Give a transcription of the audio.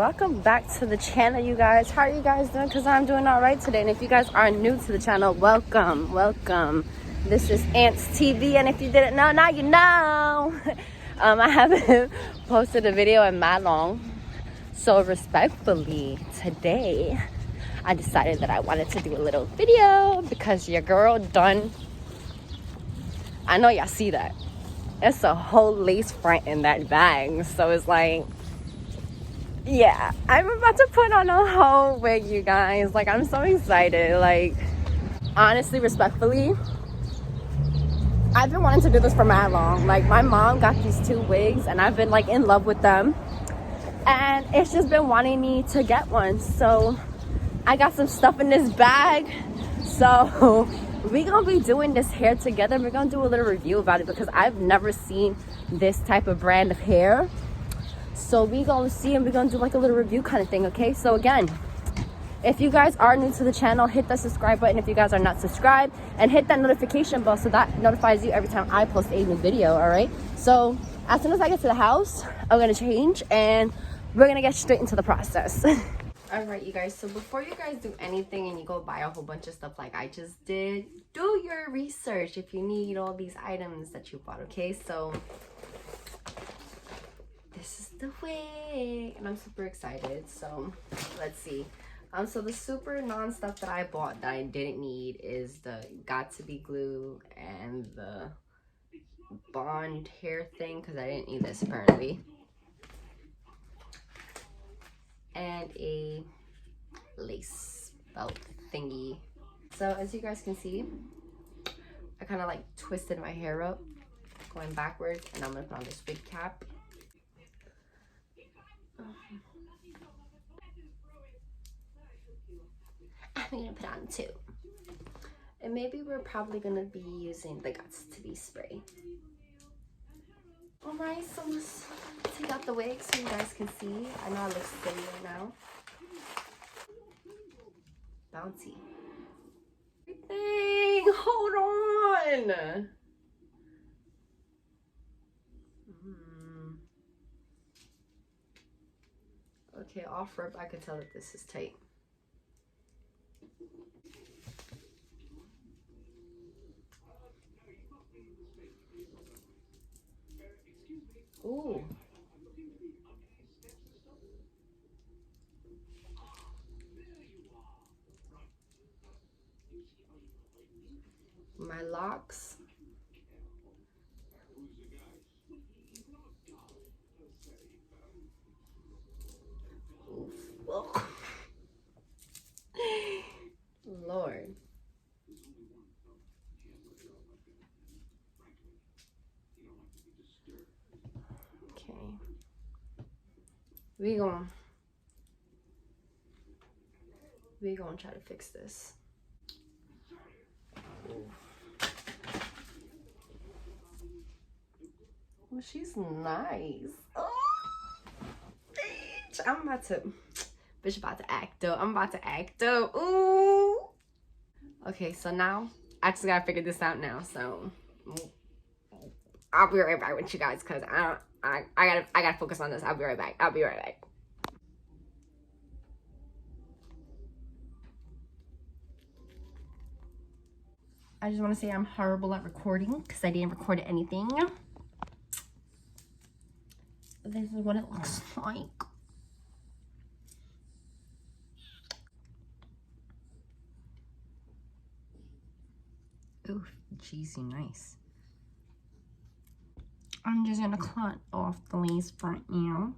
welcome back to the channel, you guys. How are you guys doing? Because I'm doing all right today. And if you guys are new to the channel, welcome. This is Ants TV, and if you didn't know, now you know. I haven't posted a video in that long, so respectfully today I decided that I wanted to do a little video because your girl done. I know y'all see that. It's a whole lace front in that bag, so it's like, yeah, I'm about to put on a whole wig, you guys. Like, I'm so excited. Like, honestly, respectfully, I've been wanting to do this for mad long. Like, my mom got these two wigs and I've been like in love with them, and it's just been wanting me to get one. So I got some stuff in this bag, so we're gonna be doing this hair together. We're gonna do a little review about it because I've never seen this type of brand of hair. So we're gonna see and we're gonna do like a little review kind of thing, okay? So again, if you guys are new to the channel, hit the subscribe button if you guys are not subscribed, and hit that notification bell so that notifies you every time I post a new video. All right, so as soon as I get to the house, I'm gonna change and we're gonna get straight into the process. All right, you guys, so before you guys do anything and you go buy a whole bunch of stuff like I just did, do your research if you need all these items that you bought, okay? So this is the wig and I'm super excited. So let's see. So the super non-stuff that I bought that I didn't need is the got to be glue and the bond hair thing because I didn't need this apparently, and a lace belt thingy. So as you guys can see, I kind of like twisted my hair up going backwards, and I'm gonna put on this wig cap. I'm gonna put on two, and maybe we're probably gonna be using the Guts to Be spray. All right, so let's take out the wig so you guys can see. I know I look silly right now. Bouncy. Dang, hold on. Okay, off rip, I could tell that this is tight. Ooh. My locks. Oof. Lord. Okay. We gonna try to fix this. Oh, she's nice. Oh, bitch. Bitch about to act up. I'm about to act up. Ooh. Okay, so now I just gotta figure this out now. So I'll be right back with you guys because I gotta focus on this. I'll be right back. I just want to say I'm horrible at recording because I didn't record anything. This is what it looks like. Ooh, cheesy, nice. I'm just gonna cut off the lace front now.